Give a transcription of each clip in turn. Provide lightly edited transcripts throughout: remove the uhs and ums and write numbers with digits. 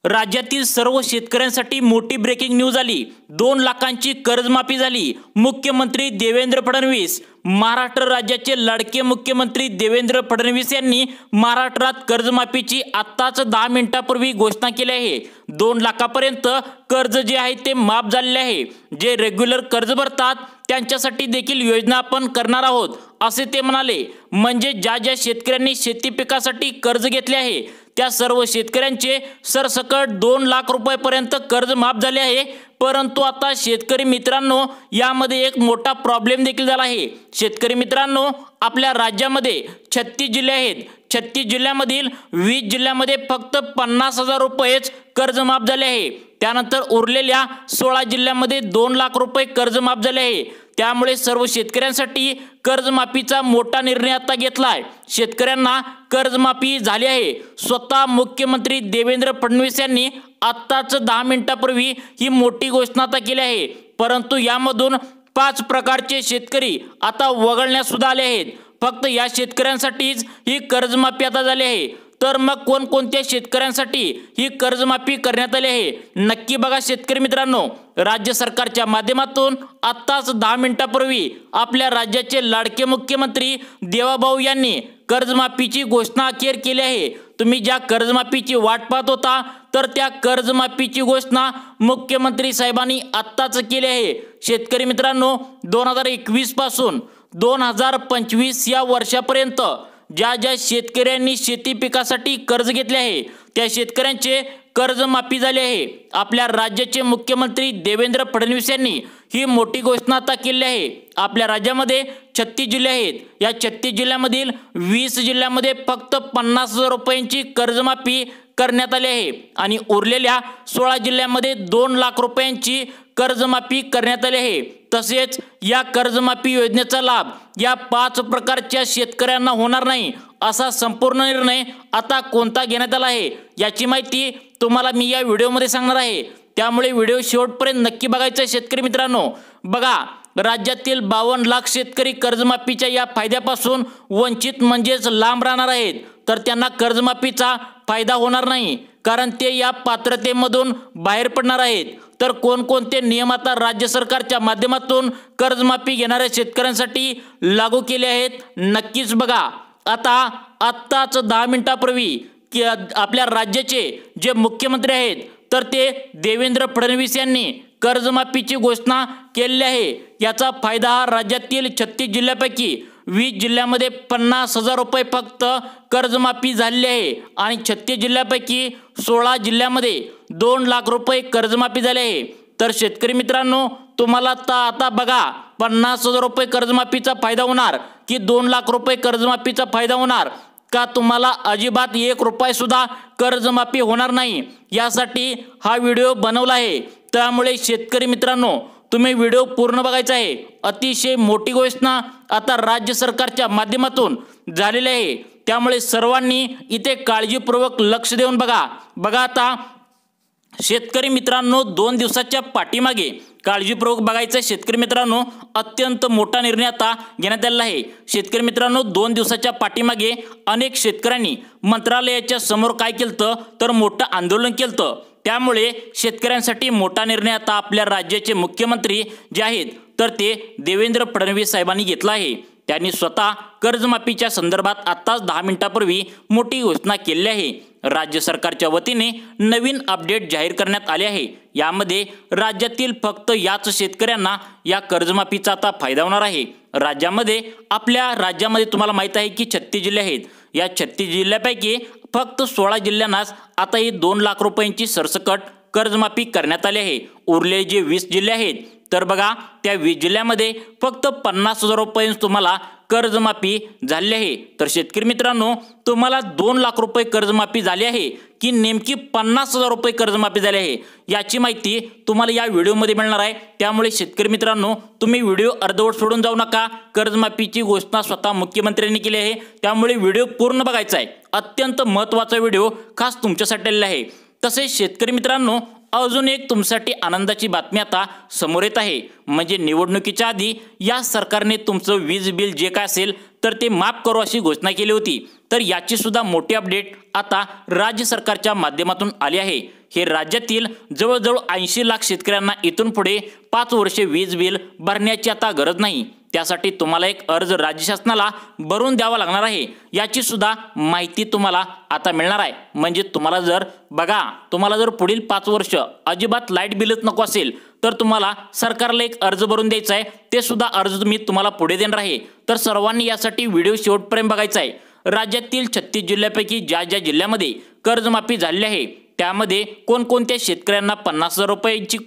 राज्यातील सर्व शेतकऱ्यांसाठी मोठी ब्रेकिंग न्यूज आली। 2 लाखांची कर्जमाफी झाली। मुख्यमंत्री देवेंद्र फडणवीस, महाराष्ट्र राज्याचे लाडके मुख्यमंत्री देवेंद्र फडणवीस यांनी महाराष्ट्रात कर्जमाफीची आत्ताच 10 मिनिटांपूर्वी घोषणा केली आहे। 2 लाखापर्यंत कर्ज जे आहे ते माफ झालेले आहे। जे रेग्युलर कर्ज भरतात त्यांच्यासाठी देखील योजना आपण करणार आहोत असे ते म्हणाले। म्हणजे ज्या शेतकऱ्यांनी शेती पिकासाठी कर्ज घेतले आहे त्या सर्व शेतकऱ्यांचे सरसकट 2 लाख रुपयांपर्यंत कर्ज माफ झाले आहे। परंतु आता शेतकरी मित्रांनो यामध्ये एक मोठा प्रॉब्लेम देखील झाला आहे। शेतकरी मित्रांनो आपल्या राज्यामध्ये 36 जिल्हे आहेत। 36 जिल्ह्यामधील 20 जिल्ह्यामध्ये फक्त 50,000 रुपयेच कर्ज माफ झाले आहे। त्यानंतर उरलेल्या 16 जिल्ह्यामध्ये 2 लाख रुपये कर्ज माफ झाले आहे। त्यामुळे सर्व शेतकऱ्यांसाठी कर्जमाफीचा मोठा निर्णय आता घेतलाय। शेतकऱ्यांना कर्जमाफी झाली आहे। स्वतः मुख्यमंत्री देवेंद्र फडणवीस यांनी आत्ताच 10 मिनिटांपूर्वी ही मोठी घोषणा आता केली आहे। परंतु यामधून 5 प्रकारचे शेतकरी आता वगळण्यात सुद्धा आले आहेत। फक्त या शेतकऱ्यांसाठीच ही कर्जमाफी आता झाली आहे। तर मग कोणकोणत्या शेतकऱ्यांसाठी ही कर्जमाफी करण्यात आली आहे नक्की बघा शेतकरी मित्रांनो। राज्य सरकारच्या माध्यमातून आत्ताच 10 मिनिटांपूर्वी आपल्या राज्याचे लाडके मुख्यमंत्री देवाभाऊ यांनी कर्जमाफीची घोषणा अखेर केली आहे। तुम्ही ज्या कर्जमाफीची वाट पाहत होता तर त्या कर्जमाफीची घोषणा मुख्यमंत्री साहेबांनी आत्ताच केली आहे। शेतकरी मित्रांनो 2021 पासून 2025 या वर्षापर्यंत ज्या शेतकऱ्यांनी शेती पिकासाठी कर्ज घेतले आहे त्या शेतकऱ्यांचे कर्जमाफी झाले आहे। आपल्या राज्याचे मुख्यमंत्री देवेंद्र फडणवीस यांनी ही मोठी घोषणा आता केली आहे। आपल्या राज्यामध्ये 36 जिल्हे आहेत। या 36 जिल्ह्यामधील 20 जिल्ह्यामध्ये फक्त 50,000 रुपयांची कर्जमाफी करण्यात आली आहे आणि उरलेल्या 16 जिल्ह्यामध्ये 2 लाख रुपयांची कर्जमाफी करण्यात आली आहे। तसेच या कर्जमाफी योजनेचा लाभ या 5 प्रकारच्या शेतकऱ्यांना होणार नाही असा संपूर्ण निर्णय आता कोणता घेण्यात आला आहे याची माहिती तुम्हाला मी या व्हिडिओमध्ये सांगणार आहे। त्यामुळे व्हिडिओ शेवटपर्यंत नक्की बघायचा शेतकरी मित्रांनो। बघा राज्यातील 52 लाख शेतकरी कर्जमाफीच्या या फायद्यापासून वंचित म्हणजेच लांब राहणार आहेत। तर त्यांना कर्जमाफीचा फायदा होणार नाही कारण ते या पात्रतेमधून बाहेर पडणार आहेत। तर कोणकोणते नियम आता राज्य सरकारच्या माध्यमातून कर्जमाफी घेणाऱ्या शेतकऱ्यांसाठी लागू केले आहेत नक्कीच बघा। आत्ताच 10 मिनिटांपूर्वी आपल्या राज्याचे जे मुख्यमंत्री आहेत तर ते देवेंद्र फडणवीस यांनी कर्जमाफीची घोषणा केली आहे। याचा फायदा हा राज्यातील 36 जिल्ह्यापैकी 20 जिल्ह्यामध्ये 50,000 रुपये फक्त कर्जमाफी झालेली आहे आणि 36 जिल्ह्यापैकी 16 जिल्ह्यामध्ये 2 लाख रुपये कर्जमाफी झाले आहे। तर शेतकरी मित्रांनो तुम्हाला आता बघा 50,000 रुपये कर्जमाफीचा फायदा होणार की 2 लाख रुपये कर्जमाफीचा फायदा होणार का तुम्हाला अजिबात 1 रुपया सुद्धा कर्जमाफी होणार नाही यासाठी हा व्हिडिओ बनवला आहे। त्यामुळे शेतकरी मित्रांनो तुम्ही व्हिडिओ पूर्ण बघायचा आहे। अतिशय मोठी घोषणा आता राज्य सरकारच्या माध्यमातून झालेली आहे। त्यामुळे सर्वांनी इथे काळजीपूर्वक लक्ष देऊन बघा आता शेतकरी मित्रांनो 2 दिवसाच्या पाठीमागे काळजीपूर्वक बघायचं शेतकरी मित्रांनो अत्यंत मोठा निर्णय आता घेण्यात आलेला आहे। शेतकरी मित्रांनो 2 दिवसाच्या पाठीमागे अनेक शेतकऱ्यांनी मंत्रालयाच्या समोर काय केलं तर मोठं आंदोलन केलं। त्यामुळे शेतकऱ्यांसाठी मोठा निर्णय आता आपल्या राज्याचे मुख्यमंत्री जे आहेत तर ते देवेंद्र फडणवीस साहेबांनी घेतला आहे। त्यांनी स्वतः कर्जमाफीच्या संदर्भात आत्ताच 10 मिनिटांपूर्वी मोठी घोषणा केली आहे। राज्य सरकारच्या वतीने नवीन अपडेट जाहीर करण्यात आले आहे। यामध्ये राज्यातील फक्त याच शेतकऱ्यांना या कर्जमाफीचा आता फायदा होणार आहे। आपल्या राज्यामध्ये तुम्हाला माहित आहे की 36 जिल्हे आहेत। या 36 जिल्ह्यापैकी फक्त 16 जिल्ह्यांनाच आता ही 2 लाख रुपयांची सरसकट कर्जमाफी करण्यात आली आहे। उरलेले जे 20 जिल्हे आहेत तर बघा त्या 20 जिल्ह्यामध्ये फक्त 50,000 रुपये तुम्हाला कर्जमाफी झाली आहे। तर शेतकरी मित्रांनो तुम्हाला 2 लाख रुपये कर्जमाफी झाली आहे की नेमकी 50,000 रुपये कर्जमाफी झाली आहे याची माहिती तुम्हाला या व्हिडिओमध्ये मिळणार आहे। त्यामुळे शेतकरी मित्रांनो तुम्ही व्हिडिओ अर्धवट सोडून जाऊ नका। कर्जमाफीची घोषणा स्वतः मुख्यमंत्र्यांनी केली आहे त्यामुळे व्हिडिओ पूर्ण बघायचा आहे। अत्यंत महत्त्वाचा व्हिडिओ खास तुमच्यासाठी आलेला आहे। तसेच शेतकरी मित्रांनो अजून एक तुमच्यासाठी आनंदाची बातमी आता समोर येत आहे। म्हणजे निवडणुकीच्या आधी या सरकारने तुमचं वीज बिल जे काय असेल तर ते माफ करू अशी घोषणा केली होती। तर याची सुद्धा मोठी अपडेट आता राज्य सरकारच्या माध्यमातून आली आहे। हे राज्यातील जवळजवळ 80 लाख शेतकऱ्यांना इथून पुढे 5 वर्षे वीज बिल भरण्याची आता गरज नाही। त्यासाठी तुम्हाला एक अर्ज राज्य शासनाला भरून द्यावा लागणार आहे। याची सुद्धा माहिती तुम्हाला आता मिळणार आहे। म्हणजे तुम्हाला जर पुढील 5 वर्ष अजिबात लाईट बिलच नको असेल तर तुम्हाला सरकारला एक अर्ज भरून द्यायचा आहे। ते सुद्धा अर्ज मी तुम्हाला पुढे देणार आहे। तर सर्वांनी यासाठी व्हिडिओ शेवटपर्यंत बघायचा आहे। राज्यातील 36 जिल्ह्यापैकी ज्या जिल्ह्यामध्ये कर्जमाफी झाली आहे त्यामध्ये कोणकोणत्या शेतकऱ्यांना 50,000 रुपयांची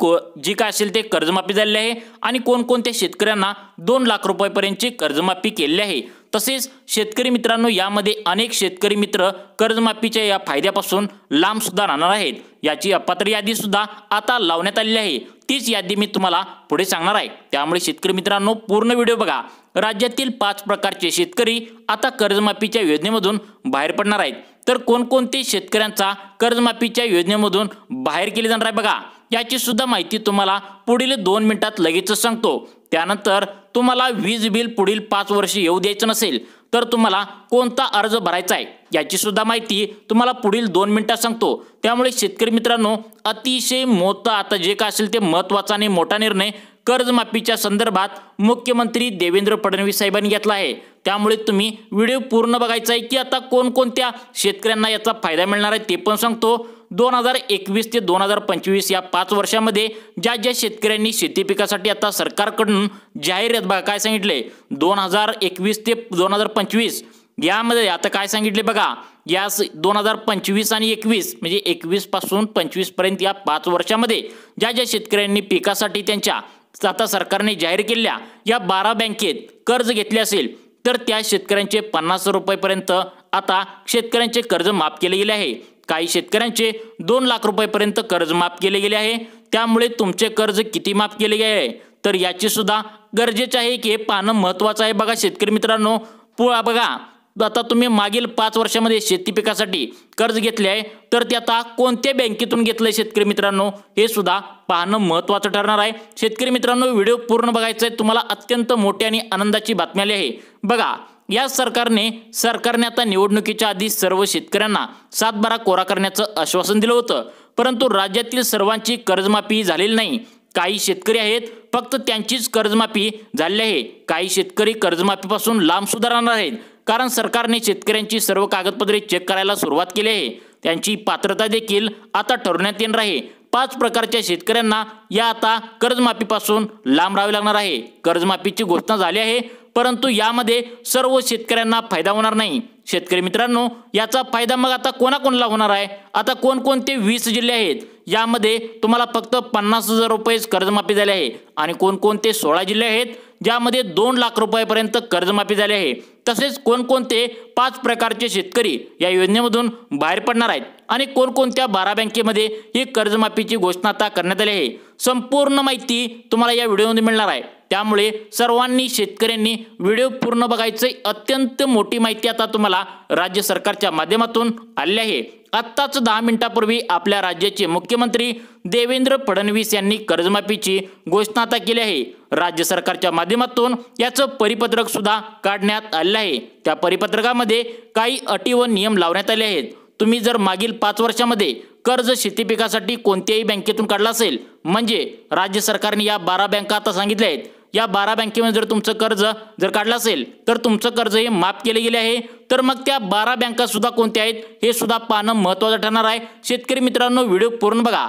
जी काय असेल ते कर्जमाफी झाली आहे आणि कोणकोणत्या शेतकऱ्यांना 2 लाख रुपयांपर्यंतची कर्जमाफी केली आहे। तसेच शेतकरी मित्रांनो, यामध्ये अनेक शेतकरी मित्र कर्जमाफीच्या या फायद्यापासून लांब सुद्धा राहणार आहेत। याची अपात्र यादी सुद्धा आता लावण्यात आलेली आहे। तीच यादी मी तुम्हाला पुढे सांगणार आहे। त्यामुळे शेतकरी मित्रांनो, पूर्ण व्हिडिओ बघा। राज्यातील 5 प्रकारचे शेतकरी आता कर्जमाफीच्या योजनेमधून बाहेर पडणार आहेत। तर कोणकोणते शेतकऱ्यांचा कर्जमाफीच्या योजनेमधून बाहेर केले जाणार आहे बघा, याची सुद्धा माहिती तुम्हाला पुढील 2 मिनिटात लगेच सांगतो। त्यानंतर तुम्हाला वीज बिल पुढील 5 वर्ष येऊ द्यायचं नसेल तर तुम्हाला कोणता अर्ज भरायचा आहे याची सुद्धा माहिती तुम्हाला पुढील 2 मिनिटात सांगतो। त्यामुळे शेतकरी मित्रांनो, अतिशय मोठा आता जे काय असेल ते महत्त्वाचा आणि मोठा निर्णय कर्जमाफीच्या संदर्भात मुख्यमंत्री देवेंद्र फडणवीस साहेबांनी घेतला आहे। त्यामुळे तुम्ही व्हिडिओ पूर्ण बघायचा आहे की आता कोणकोणत्या शेतकऱ्यांना याचा फायदा मिळणार आहे ते पण सांगतो। 2021 ते 2025 या 5 वर्षामध्ये ज्या शेतकऱ्यांनी शेती पिकासाठी आता सरकारकडून जाहीर बघा काय सांगितले, 2021 ते 2025 यामध्ये आता काय सांगितले बघा, या 2025 आणि 21 म्हणजे 21 पासून 25 पर्यंत या 5 वर्षामध्ये ज्या शेतकऱ्यांनी पिकासाठी त्यांच्या आता सरकारने जाहीर केलेल्या या 12 बँकेत कर्ज घेतले असेल तर त्या शेतकऱ्यांचे 50,000 रुपयांपर्यंत आता शेतकऱ्यांचे कर्ज माफ केले गेले आहे। काही शेतकऱ्यांचे 2 लाख रुपयांपर्यंत कर्ज माफ केले गेले आहे। त्यामुळे तुमचे कर्ज किती माफ केले गेले आहे तर याची सुद्धा गरजेचे आहे की हे पाहणं महत्त्वाचं आहे। बघा शेतकरी मित्रांनो, बघा आता तुम्ही मागील 5 वर्षामध्ये शेती पिकासाठी कर्ज घेतले आहे तर ते आता कोणत्या बँकेतून घेतलंय शेतकरी मित्रांनो हे सुद्धा पाहणं महत्त्वाचं ठरणार आहे। शेतकरी मित्रांनो, व्हिडिओ पूर्ण बघायचा आहे। तुम्हाला अत्यंत मोठी आणि आनंदाची बातमी आली आहे। बघा, या सरकारने आता निवडणुकीच्या आधी सर्व शेतकऱ्यांना 7/12 कोरा करण्याचं आश्वासन दिलं होतं, परंतु राज्यातील सर्वांची कर्जमाफी झालेली नाही। काही शेतकरी आहेत फक्त त्यांचीच कर्जमाफी झाली आहे। काही शेतकरी कर्जमाफीपासून लांब सुद्धा राहणार आहेत, कारण सरकारने शेतकऱ्यांची सर्व कागदपत्रे चेक करायला सुरुवात केली आहे। त्यांची पात्रता देखील आता ठरवण्यात येणार आहे। 5 प्रकारच्या शेतकऱ्यांना या आता कर्जमाफीपासून लांब राहावे लागणार आहे। कर्जमाफीची घोषणा झाली आहे, परंतु यामध्ये सर्व शेतकऱ्यांना फायदा होणार नाही। शेतकरी मित्रांनो, याचा फायदा मग आता कोणाकोणाला होणार आहे? आता कोणकोणते 20 जिल्हे आहेत यामध्ये तुम्हाला फक्त 50,000 रुपये कर्जमाफी झाली आहे आणि कोणकोणते 16 जिल्हे आहेत ज्यामध्ये 2 लाख रुपयांपर्यंत कर्जमाफी झाली आहे। तसेच कोणकोणते 5 प्रकारचे शेतकरी या योजनेमधून बाहेर पडणार आहेत आणि कोणकोणत्या 12 बँकेमध्ये ही कर्जमाफीची घोषणा आता करण्यात आली आहे। संपूर्ण माहिती तुम्हाला या व्हिडिओमध्ये मिळणार आहे। त्यामुळे सर्वांनी शेतकऱ्यांनी व्हिडिओ पूर्ण बघायचे। अत्यंत मोठी माहिती आता तुम्हाला राज्य सरकारच्या माध्यमातून आली आहे। आत्ताच 10 मिनिटांपूर्वी आपल्या राज्याचे मुख्यमंत्री देवेंद्र फडणवीस यांनी कर्जमाफीची घोषणा आता केली आहे। राज्य सरकारच्या माध्यमातून याचं परिपत्रक सुद्धा काढण्यात आले आहे। त्या परिपत्रकामध्ये काही अटी व नियम लावण्यात आले आहेत। तुम्ही जर मागील 5 वर्षामध्ये कर्ज शेती पिकासाठी कोणत्याही बँकेतून काढला असेल, म्हणजे राज्य सरकारने या 12 बँका आता सांगितल्या आहेत, या 12 बँकेमध्ये जर तुमचं कर्ज जर काढलं असेल तर तुमचं कर्ज हे माफ केले गेले आहे। तर मग त्या 12 बँका सुद्धा कोणत्या आहेत हे सुद्धा पाहणं महत्त्वाचं ठरणार आहे। शेतकरी मित्रांनो, व्हिडिओ पूर्ण बघा।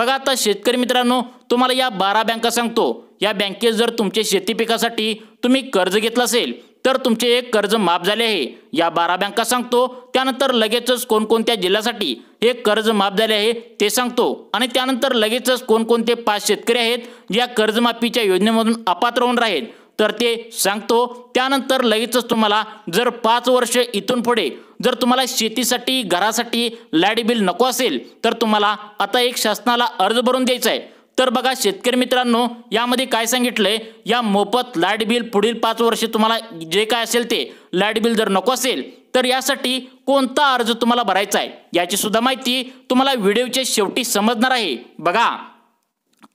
आता शेतकरी मित्रांनो, तुम्हाला या 12 बँका सांगतो। या बँकेत जर तुमचे शेती पिकासाठी तुम्ही कर्ज घेतलं असेल तर तुमचे एक कर्ज माफ झाले आहे। या 12 बँका सांगतो। त्यानंतर लगेचच कोणकोणत्या जिल्ह्यासाठी हे कर्ज माफ झाले आहे ते सांगतो आणि त्यानंतर लगेचच कोणकोणते 5 शेतकरी आहेत या कर्जमाफीच्या योजनेमधून अपात्र होणार आहेत तर ते सांगतो। त्यानंतर लगेचच तुम्हाला जर 5 वर्ष इथून पुढे जर तुम्हाला शेतीसाठी घरासाठी लाईट बिल नको असेल तर तुम्हाला आता एक शासनाला अर्ज भरून द्यायचा आहे। तर बघा शेतकरी मित्रांनो, यामध्ये काय सांगितलंय, या मोफत लाईट बिल पुढील 5 वर्ष तुम्हाला जे काय असेल ते लाईट बिल जर नको असेल तर यासाठी कोणता अर्ज तुम्हाला भरायचा आहे याची सुद्धा माहिती तुम्हाला व्हिडिओच्या शेवटी समजणार आहे। बघा,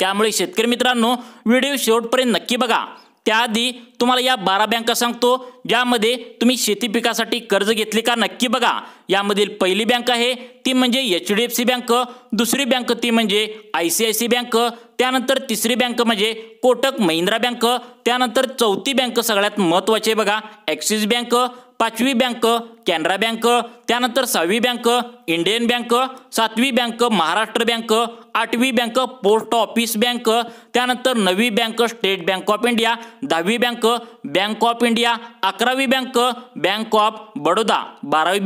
त्यामुळे शेतकरी मित्रांनो, व्हिडिओ शेवटपर्यंत नक्की बघा। त्याआधी तुम्हाला या 12 बँका सांगतो ज्यामध्ये तुम्ही शेती पिकासाठी कर्ज घेतले का नक्की बघा। यामधील पहिली बँक आहे ती म्हणजे HDFC बँक, दुसरी बँक ती म्हणजे ICICI बँक, त्यानंतर तिसरी बँक म्हणजे कोटक महिंद्रा बँक, त्यानंतर चौथी बँक सगळ्यात महत्त्वाची बघा ॲक्सिस बँक, पाचवी बँक कॅनरा बँक, त्यानंतर 6वी बँक इंडियन बँक, 7वी बँक महाराष्ट्र बँक, 8वी बँक पोस्ट ऑफिस बँक, त्यानंतर 9वी bank state bank of India, 10वी बँक बँक ऑफ इंडिया, 11वी बँक बँक ऑफ बडोदा, 12वी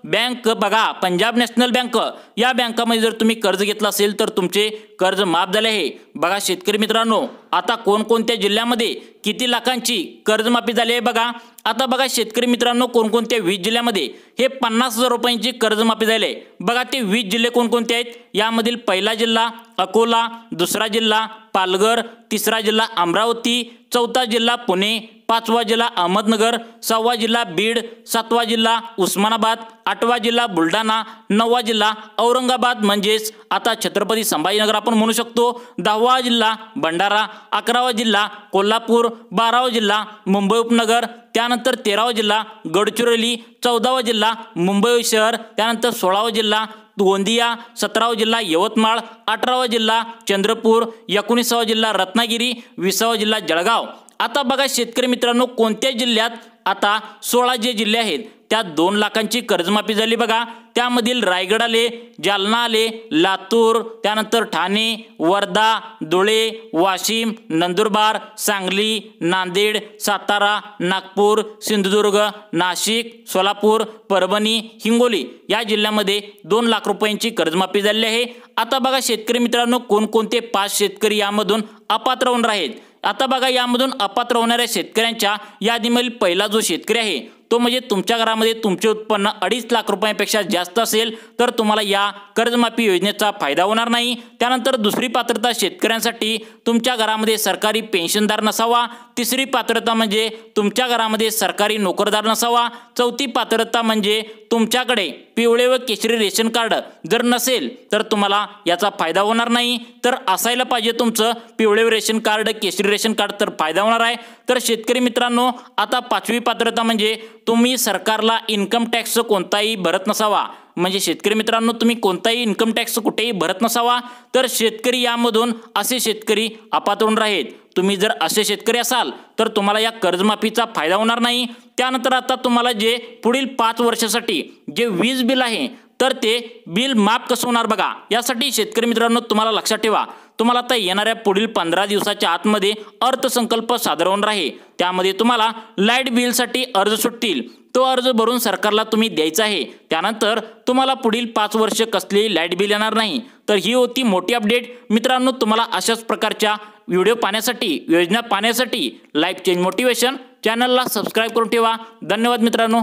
बँक बघा पंजाब नॅशनल बँक। या बँकामध्ये जर तुम्ही कर्ज घेतला असेल तर तुमचे कर्ज माफ झाले आहे। बघा शेतकरी मित्रांनो, आता कोणकोणत्या जिल्ह्यामध्ये किती लाखांची कर्जमाफी झाली आहे बघा। आता बघा शेतकरी मित्रांनो, कोणकोणत्या 20 जिल्ह्यामध्ये हे 50,000 रुपयांची कर्जमाफी झाली आहे बघा। ते 20 जिल्हे कोणकोणते आहेत? यामधील पहिला जिल्हा अकोला, दुसरा जिल्हा पालघर, तिसरा जिल्हा अमरावती, चौथा जिल्हा पुणे, पाचवा जिल्हा अहमदनगर, 6वा जिल्हा बीड, 7वा जिल्हा उस्मानाबाद, 8वा जिल्हा बुलढाणा, 9वा जिल्हा औरंगाबाद म्हणजेच आता छत्रपती संभाजीनगर आपण म्हणू शकतो, 10वा जिल्हा भंडारा, 11वा जिल्हा कोल्हापूर, 12वा जिल्हा मुंबई उपनगर, त्यानंतर 13वा जिल्हा गडचिरोली, 14वा जिल्हा मुंबई शहर, त्यानंतर 16वा जिल्हा गोंदिया, 17वा जिल्हा यवतमाळ, 18वा जिल्हा चंद्रपूर, 19वा जिल्हा रत्नागिरी, 20वा जिल्हा जळगाव। आता बघा शेतकरी मित्रांनो, कोणत्या जिल्ह्यात आता 16 जे जिल्हे आहेत त्यात 2 लाखांची कर्जमाफी झाली बघा। त्यामधील रायगड आले, जालना आले, लातूर, त्यानंतर ठाणे, वर्धा, धुळे, वाशिम, नंदुरबार, सांगली, नांदेड, सातारा, नागपूर, सिंधुदुर्ग, नाशिक, सोलापूर, परभणी, हिंगोली या जिल्ह्यामध्ये 2 लाख रुपयांची कर्जमाफी झाली आहे। आता बघा शेतकरी मित्रांनो, कोणकोणते 5 शेतकरी यामधून अपात्र होणार आहेत। आता बघा यामधून अपात्र होणाऱ्या शेतकऱ्यांच्या यादीमधील पहिला जो शेतकरी आहे तो म्हणजे तुमच्या घरामध्ये तुमचे उत्पन्न 2.5 लाख रुपयांपेक्षा जास्त असेल तर तुम्हाला या कर्जमाफी योजनेचा फायदा होणार नाही। त्यानंतर दुसरी पात्रता शेतकऱ्यांसाठी तुमच्या घरामध्ये सरकारी पेन्शनदार नसावा, तिसरी पात्रता म्हणजे तुमच्या घरामध्ये सरकारी नोकरदार नसावा, चौथी पात्रता म्हणजे तुमच्याकडे पिवळे व केशरी रेशन कार्ड जर नसेल तर तुम्हाला याचा फायदा होणार नाही। तर असायला पाहिजे तुमचं पिवळे रेशन कार्ड, केशरी रेशन कार्ड, तर फायदा होणार आहे। तर शेतकरी मित्रांनो, आता 5वी पात्रता म्हणजे तुम्ही सरकारला इन्कम टॅक्स कोणताही भरत नसावा, म्हणजे शेतकरी मित्रांनो तुम्ही कोणताही इन्कम टॅक्स कुठेही भरत नसावा। तर शेतकरी यामधून असे शेतकरी अपात्र होणार आहेत। तुम्ही जर असे शेतकरी असाल तर तुम्हाला या कर्जमाफीचा फायदा होणार नाही। त्यानंतर आता तुम्हाला जे पुढील 5 वर्षासाठी जे वीज बिल आहे तर ते बिल माफ कसं होणार बघा। यासाठी शेतकरी मित्रांनो तुम्हाला लक्षात ठेवा, तुम्हाला आता येणाऱ्या पुढील 15 दिवसाच्या आतमध्ये अर्थसंकल्प सादर होणार आहे। त्यामध्ये तुम्हाला लाईट बिलसाठी अर्ज सुटतील, तो अर्ज भरून सरकारला तुम्ही द्यायचा आहे। त्यानंतर तुम्हाला पुढील 5 वर्ष कसलेही लाईट बिल येणार नाही। तर ही होती मोठी अपडेट मित्रांनो। तुम्हाला अशाच प्रकारच्या व्हिडिओ पाहण्यासाठी, योजना पाहण्यासाठी लाईफ चेंज मोटिवेशन चॅनलला सबस्क्राईब करून ठेवा। धन्यवाद मित्रांनो।